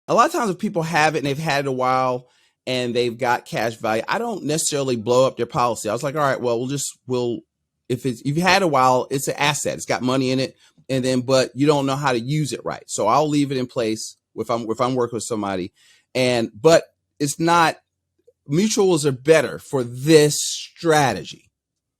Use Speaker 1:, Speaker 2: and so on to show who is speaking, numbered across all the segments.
Speaker 1: a lot of times if people have it and they've had it a while and they've got cash value, I don't necessarily blow up their policy. I was like, all right, well, if you've had a while, it's an asset. It's got money in it. And then, but you don't know how to use it right. So I'll leave it in place if I'm working with somebody. But it's not, mutuals are better for this strategy.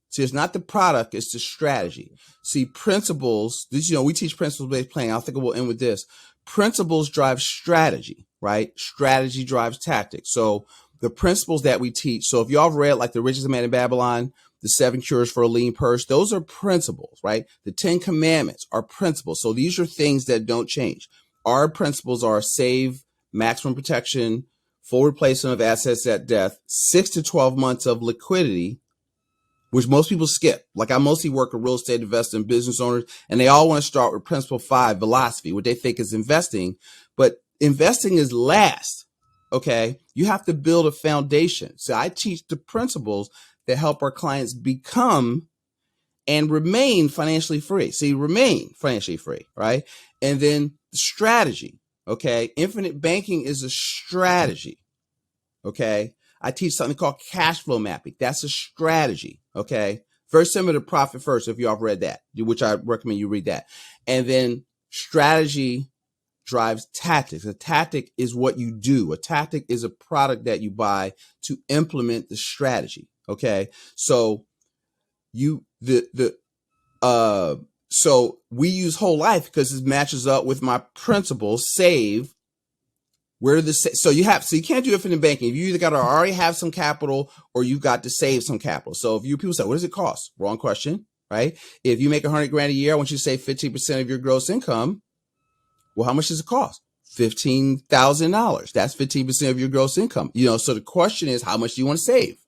Speaker 1: See, it's not the product, it's the strategy. See, principles, we teach principles-based planning. I think we'll end with this. Principles drive strategy, right? Strategy drives tactics. So the principles that we teach, so if y'all have read like The Richest Man in Babylon, The 7 Cures for a Lean Purse, those are principles, right? The 10 Commandments are principles. So these are things that don't change. Our principles are save, maximum protection, full replacement of assets at death, 6 to 12 months of liquidity, which most people skip. Like I mostly work with real estate investors and business owners, and they all want to start with principle 5, velocity, what they think is investing. But investing is last, okay? You have to build a foundation. So I teach the principles that help our clients become and remain financially free. See, remain financially free, right? And then the strategy, okay? Infinite banking is a strategy, okay? I teach something called cash flow mapping. That's a strategy, okay? Very similar to Profit First, if you all have read that, which I recommend you read that. And then strategy drives tactics. A tactic is what you do. A tactic is a product that you buy to implement the strategy, okay? So so we use whole life because it matches up with my principles. Save. So you can't do infinite banking. You either got to already have some capital or you got to save some capital. So if people say, what does it cost? Wrong question, right? If you make $100,000 a year, I want you to save 15% of your gross income. Well, how much does it cost? $15,000. That's 15% of your gross income. So the question is, how much do you want to save?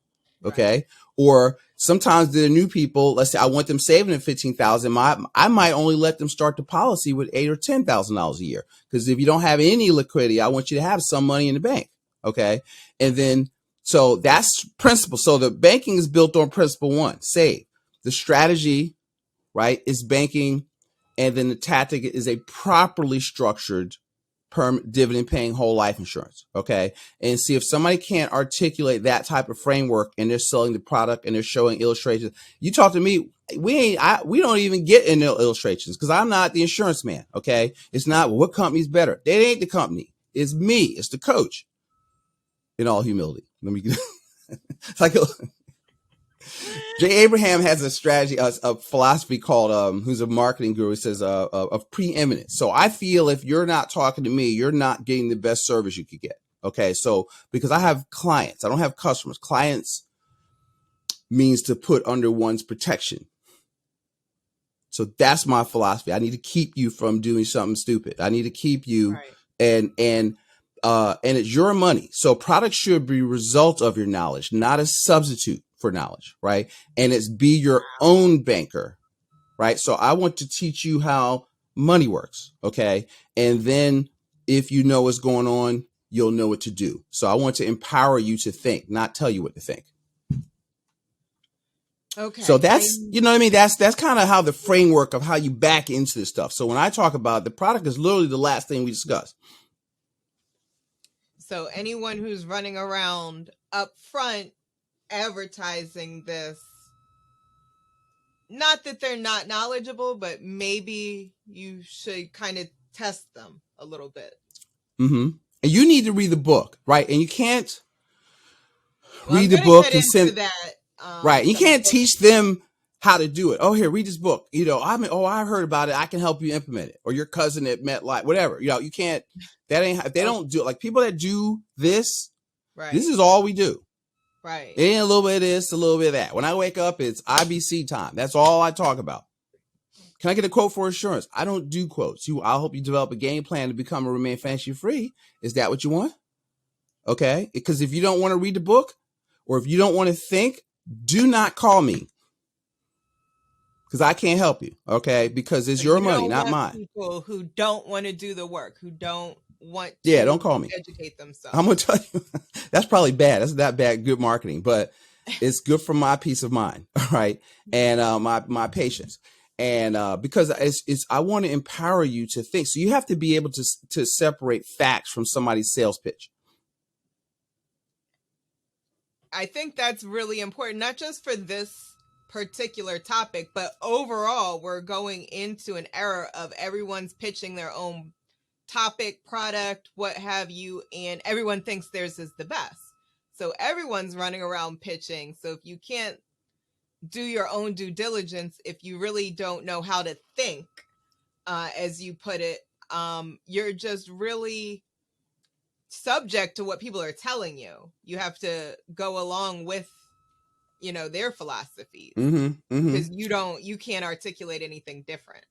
Speaker 1: Okay. Right. Or sometimes the new people, let's say I want them saving at $15,000. I might only let them start the policy with $8,000 or $10,000 a year. Because if you don't have any liquidity, I want you to have some money in the bank. Okay. And then, so that's principle. So the banking is built on principle 1, save. The strategy, right, is banking. And then the tactic is a properly structured dividend paying whole life insurance. Okay. And see, if somebody can't articulate that type of framework and they're selling the product and they're showing illustrations, you talk to me, we don't even get into illustrations because I'm not the insurance man. Okay. It's not, well, what company's better? It ain't the company. It's me. It's the coach. In all humility. Let me it's like Jay Abraham has a strategy, a philosophy called, who's a marketing guru, says of preeminence. So I feel if you're not talking to me, you're not getting the best service you could get. Okay. So because I have clients, I don't have customers. Clients means to put under one's protection. So that's my philosophy. I need to keep you from doing something stupid. I need to keep you right. And it's your money. So products should be a result of your knowledge, not a substitute for knowledge, right? And it's be your own banker, right? So I want to teach you how money works, okay? And then if you know what's going on, you'll know what to do. So I want to empower you to think, not tell you what to think. Okay. So that's, you know what I mean? That's kind of how the framework of how you back into this stuff. So when I talk about the product is literally the last thing we discussed.
Speaker 2: So anyone who's running around up front advertising this, not that they're not knowledgeable, but maybe you should kind of test them a little bit.
Speaker 1: Mm-hmm. And you need to read the book, right? And you can't read the book and send that. Right. You can't teach them how to do it. Oh, here, read this book. I heard about it. I can help you implement it. Or your cousin at MetLife, whatever. You can't, if they don't do it. Like people that do this, right. This is all we do.
Speaker 2: Right.
Speaker 1: It ain't a little bit of this, a little bit of that. When I wake up, it's IBC time. That's all I talk about. Can I get a quote for insurance? I don't do quotes. I'll help you develop a game plan to become and remain financially free. Is that what you want? Okay. Because if you don't want to read the book or if you don't want to think, do not call me. Because I can't help you. Okay. Because it's your money, not mine.
Speaker 2: People who don't want to do the work, who don't want to
Speaker 1: don't call me.
Speaker 2: Educate themselves.
Speaker 1: I'm going to tell you, that's probably bad. That's not bad, good marketing, but it's good for my peace of mind. All right. And my patience. And because it's I want to empower you to think. So you have to be able to separate facts from somebody's sales pitch.
Speaker 2: I think that's really important, not just for this particular topic, but overall, we're going into an era of everyone's pitching their own topic, product, what have you, and everyone thinks theirs is the best. So everyone's running around pitching. So if you can't do your own due diligence, if you really don't know how to think, as you put it, you're just really subject to what people are telling you. You have to go along with, their philosophies, because you can't articulate anything different.